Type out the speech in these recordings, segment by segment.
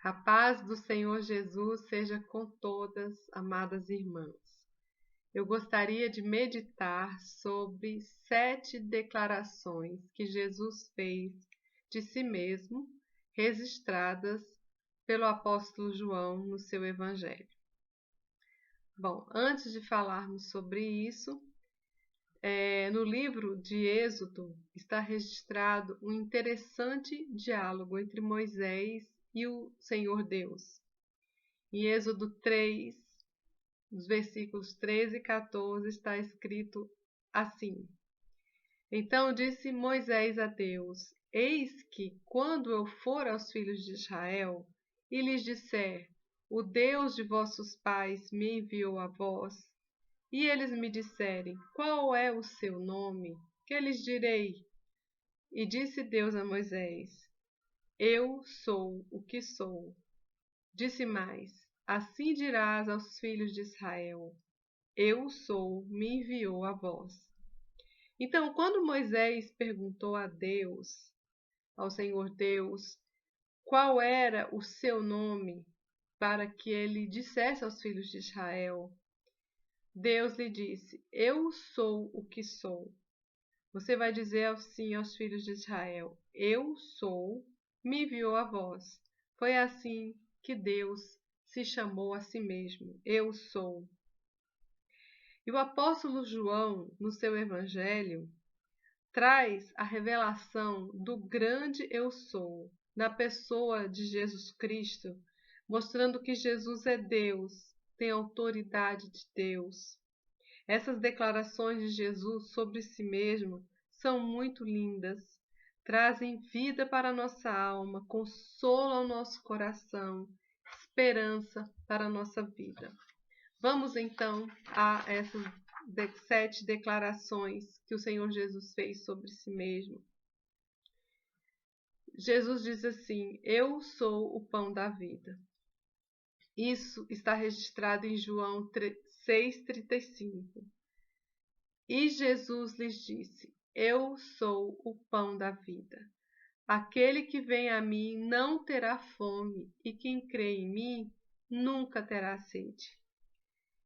A paz do Senhor Jesus seja com todas, amadas irmãs. Eu gostaria de meditar sobre 7 declarações que Jesus fez de si mesmo, registradas pelo apóstolo João no seu Evangelho. Bom, antes de falarmos sobre isso, no livro de Êxodo está registrado um interessante diálogo entre Moisés e o Senhor Deus. Em Êxodo 3, nos versículos 13 e 14, está escrito assim: Então disse Moisés a Deus: Eis que, quando eu for aos filhos de Israel e lhes disser: O Deus de vossos pais me enviou a vós, e eles me disserem: Qual é o seu nome? Que lhes direi? E disse Deus a Moisés: Eu sou o que sou. Disse mais: Assim dirás aos filhos de Israel: Eu sou, me enviou a vós. Então, quando Moisés perguntou a Deus, ao Senhor Deus, qual era o seu nome, para que ele dissesse aos filhos de Israel, Deus lhe disse: Eu sou o que sou. Você vai dizer assim aos filhos de Israel: Eu sou, me enviou a vós. Foi assim que Deus se chamou a si mesmo: Eu sou. E o apóstolo João, no seu Evangelho, traz a revelação do grande Eu sou, na pessoa de Jesus Cristo, mostrando que Jesus é Deus, tem autoridade de Deus. Essas declarações de Jesus sobre si mesmo são muito lindas, trazem vida para a nossa alma, consolo ao nosso coração, esperança para a nossa vida. Vamos então a essas 7 declarações que o Senhor Jesus fez sobre si mesmo. Jesus diz assim: Eu sou o pão da vida. Isso está registrado em João 6,35. E Jesus lhes disse: Eu sou o pão da vida. Aquele que vem a mim não terá fome, e quem crê em mim nunca terá sede.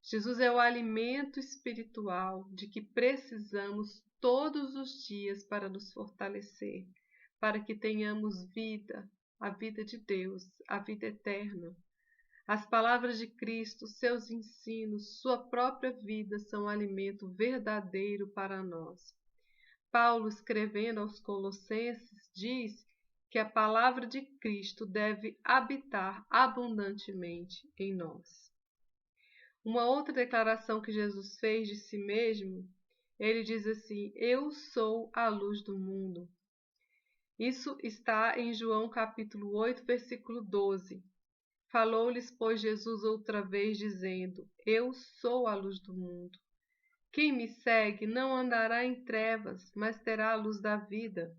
Jesus é o alimento espiritual de que precisamos todos os dias para nos fortalecer, para que tenhamos vida, a vida de Deus, a vida eterna. As palavras de Cristo, seus ensinos, sua própria vida são alimento verdadeiro para nós. Paulo, escrevendo aos Colossenses, diz que a palavra de Cristo deve habitar abundantemente em nós. Uma outra declaração que Jesus fez de si mesmo, ele diz assim: Eu sou a luz do mundo. Isso está em João capítulo 8, versículo 12. Falou-lhes, pois, Jesus outra vez, dizendo: Eu sou a luz do mundo. Quem me segue não andará em trevas, mas terá a luz da vida.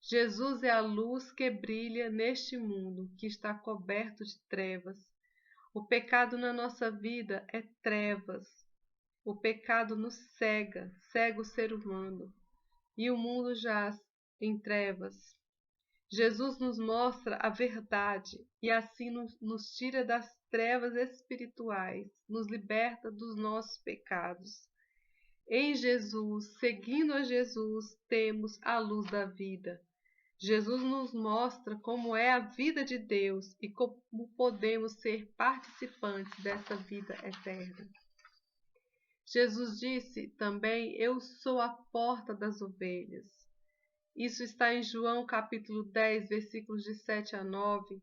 Jesus é a luz que brilha neste mundo que está coberto de trevas. O pecado na nossa vida é trevas. O pecado nos cega o ser humano, e o mundo jaz em trevas. Jesus nos mostra a verdade e assim nos tira das trevas espirituais, nos liberta dos nossos pecados. Em Jesus, seguindo a Jesus, temos a luz da vida. Jesus nos mostra como é a vida de Deus e como podemos ser participantes dessa vida eterna. Jesus disse também: Eu sou a porta das ovelhas. Isso está em João capítulo 10, versículos de 7 a 9.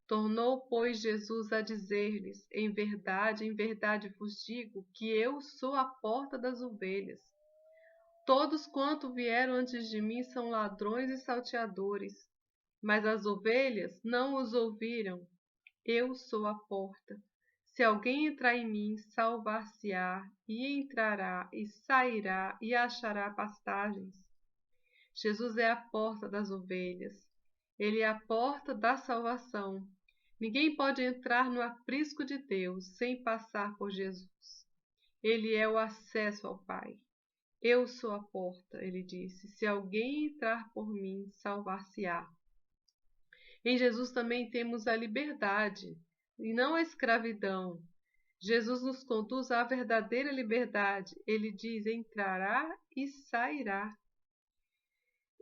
Tornou, pois, Jesus a dizer-lhes: em verdade vos digo que eu sou a porta das ovelhas. Todos quanto vieram antes de mim são ladrões e salteadores, mas as ovelhas não os ouviram. Eu sou a porta. Se alguém entrar em mim, salvar-se-á, e entrará, e sairá, e achará pastagens. Jesus é a porta das ovelhas. Ele é a porta da salvação. Ninguém pode entrar no aprisco de Deus sem passar por Jesus. Ele é o acesso ao Pai. Eu sou a porta, ele disse. Se alguém entrar por mim, salvar-se-á. Em Jesus também temos a liberdade e não a escravidão. Jesus nos conduz à verdadeira liberdade. Ele diz: entrará e sairá.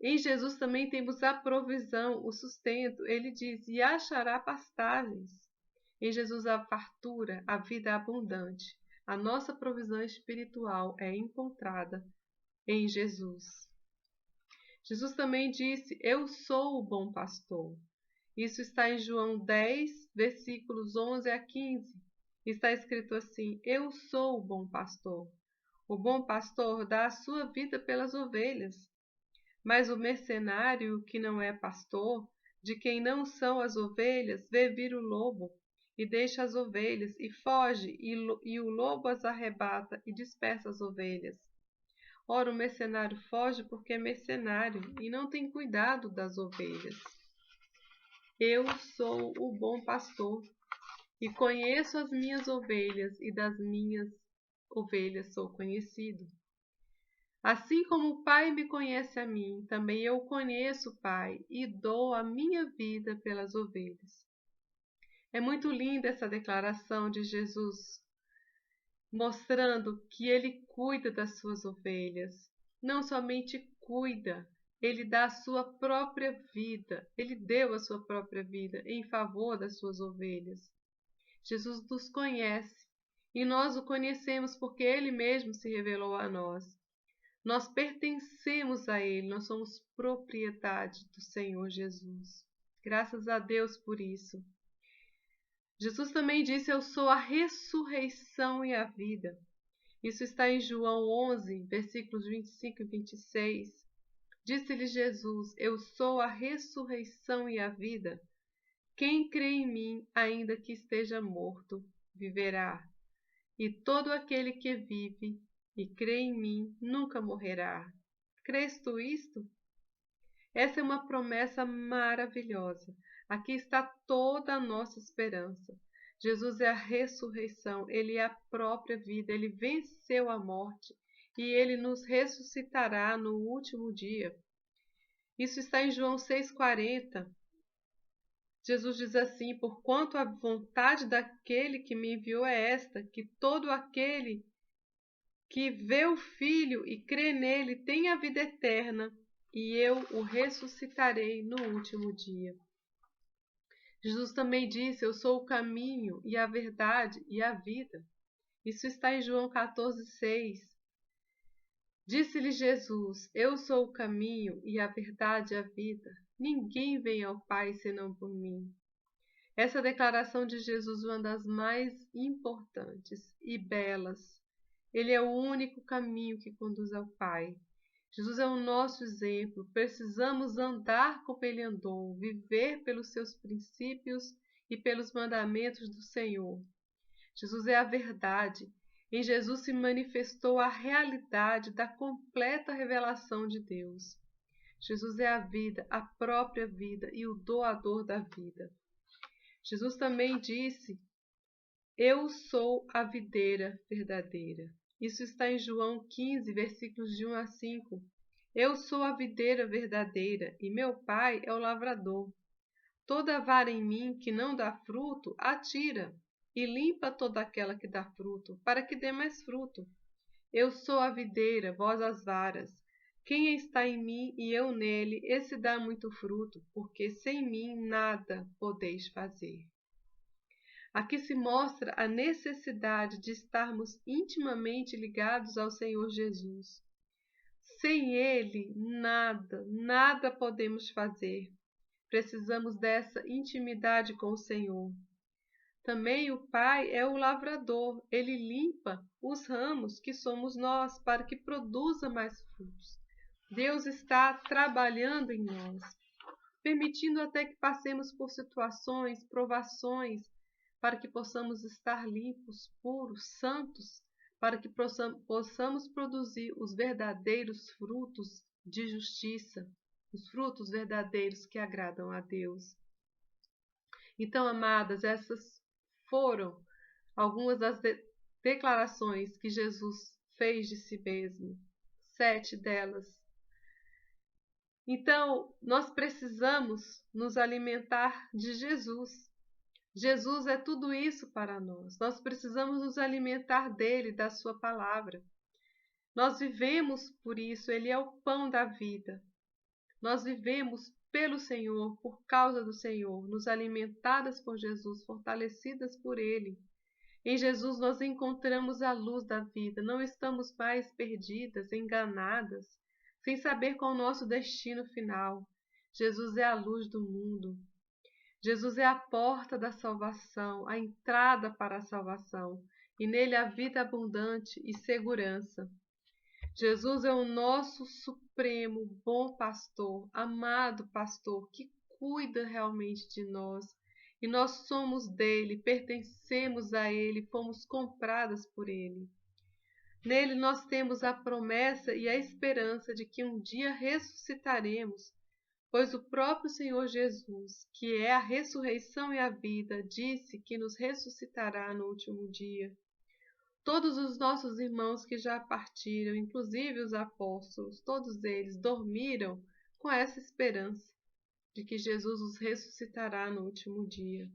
Em Jesus também temos a provisão, o sustento. Ele diz: e achará pastagens. Em Jesus a fartura, a vida abundante. A nossa provisão espiritual é encontrada em Jesus. Jesus também disse: eu sou o bom pastor. Isso está em João 10, versículos 11 a 15. Está escrito assim: eu sou o bom pastor. O bom pastor dá a sua vida pelas ovelhas. Mas o mercenário, que não é pastor, de quem não são as ovelhas, vê vir o lobo, e deixa as ovelhas, e foge, e o lobo as arrebata, e dispersa as ovelhas. Ora, o mercenário foge porque é mercenário, e não tem cuidado das ovelhas. Eu sou o bom pastor, e conheço as minhas ovelhas, e das minhas ovelhas sou conhecido. Assim como o Pai me conhece a mim, também eu conheço o Pai, e dou a minha vida pelas ovelhas. É muito linda essa declaração de Jesus, mostrando que ele cuida das suas ovelhas. Não somente cuida, ele dá a sua própria vida, ele deu a sua própria vida em favor das suas ovelhas. Jesus nos conhece, e nós o conhecemos porque ele mesmo se revelou a nós. Nós pertencemos a ele, nós somos propriedade do Senhor Jesus. Graças a Deus por isso. Jesus também disse: eu sou a ressurreição e a vida. Isso está em João 11, versículos 25 e 26. Disse-lhe Jesus: eu sou a ressurreição e a vida. Quem crê em mim, ainda que esteja morto, viverá. E todo aquele que vive e crê em mim nunca morrerá. Crês tu isto? Essa é uma promessa maravilhosa. Aqui está toda a nossa esperança. Jesus é a ressurreição, ele é a própria vida, ele venceu a morte e ele nos ressuscitará no último dia. Isso está em João 6,40. Jesus diz assim: porquanto a vontade daquele que me enviou é esta, que todo aquele que vê o Filho e crê nele tem a vida eterna, e eu o ressuscitarei no último dia. Jesus também disse: eu sou o caminho e a verdade e a vida. Isso está em João 14,6. Disse-lhe Jesus: eu sou o caminho e a verdade e a vida. Ninguém vem ao Pai senão por mim. Essa declaração de Jesus é uma das mais importantes e belas. Ele é o único caminho que conduz ao Pai. Jesus é o nosso exemplo. Precisamos andar como ele andou, viver pelos seus princípios e pelos mandamentos do Senhor. Jesus é a verdade. Em Jesus se manifestou a realidade da completa revelação de Deus. Jesus é a vida, a própria vida e o doador da vida. Jesus também disse: eu sou a videira verdadeira. Isso está em João 15, versículos de 1 a 5. Eu sou a videira verdadeira e meu Pai é o lavrador. Toda vara em mim que não dá fruto, atira, e limpa toda aquela que dá fruto, para que dê mais fruto. Eu sou a videira, vós as varas. Quem está em mim e eu nele, esse dá muito fruto, porque sem mim nada podeis fazer. Aqui se mostra a necessidade de estarmos intimamente ligados ao Senhor Jesus. Sem Ele, nada podemos fazer. Precisamos dessa intimidade com o Senhor. Também o Pai é o lavrador. Ele limpa os ramos que somos nós para que produza mais frutos. Deus está trabalhando em nós, permitindo até que passemos por situações, provações, para que possamos estar limpos, puros, santos, para que possamos produzir os verdadeiros frutos de justiça, os frutos verdadeiros que agradam a Deus. Então, amadas, essas foram algumas das declarações que Jesus fez de si mesmo. 7 delas Então, nós precisamos nos alimentar de Jesus. Jesus é tudo isso para nós. Nós precisamos nos alimentar dele, da sua palavra. Nós vivemos por isso, ele é o pão da vida. Nós vivemos pelo Senhor, por causa do Senhor, nos alimentadas por Jesus, fortalecidas por ele. Em Jesus nós encontramos a luz da vida, não estamos mais perdidas, enganadas, sem saber qual é o nosso destino final. Jesus é a luz do mundo. Jesus é a porta da salvação, a entrada para a salvação, e nele a vida abundante e segurança. Jesus é o nosso supremo bom pastor, amado pastor, que cuida realmente de nós. E nós somos dele, pertencemos a ele, fomos compradas por ele. Nele nós temos a promessa e a esperança de que um dia ressuscitaremos, pois o próprio Senhor Jesus, que é a ressurreição e a vida, disse que nos ressuscitará no último dia. Todos os nossos irmãos que já partiram, inclusive os apóstolos, todos eles dormiram com essa esperança de que Jesus os ressuscitará no último dia.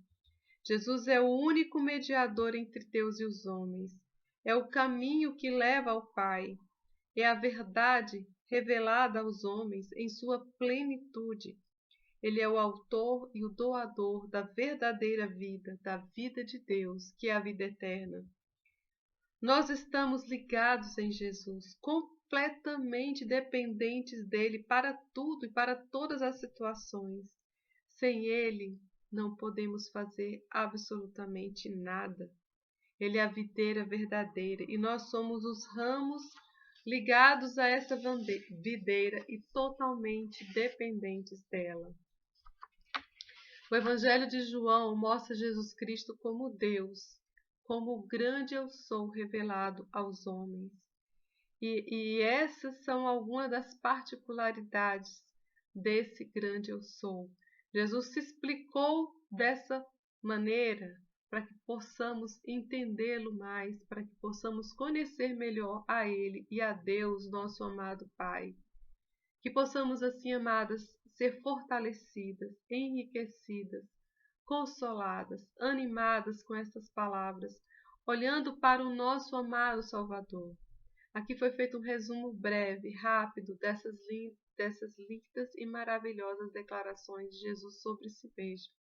Jesus é o único mediador entre Deus e os homens. É o caminho que leva ao Pai. É a verdade revelada aos homens em sua plenitude. Ele é o autor e o doador da verdadeira vida, da vida de Deus, que é a vida eterna. Nós estamos ligados em Jesus, completamente dependentes dele para tudo e para todas as situações. Sem ele, não podemos fazer absolutamente nada. Ele é a videira verdadeira e nós somos os ramos ligados a essa videira e totalmente dependentes dela. O Evangelho de João mostra Jesus Cristo como Deus, como o grande eu sou revelado aos homens. E essas são algumas das particularidades desse grande eu sou. Jesus se explicou dessa maneira para que possamos entendê-lo mais, para que possamos conhecer melhor a Ele e a Deus, nosso amado Pai. Que possamos assim, amadas, ser fortalecidas, enriquecidas, consoladas, animadas com estas palavras, olhando para o nosso amado Salvador. Aqui foi feito um resumo breve, rápido, dessas lindas e maravilhosas declarações de Jesus sobre si mesmo.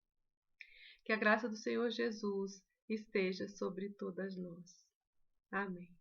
Que a graça do Senhor Jesus esteja sobre todas nós. Amém.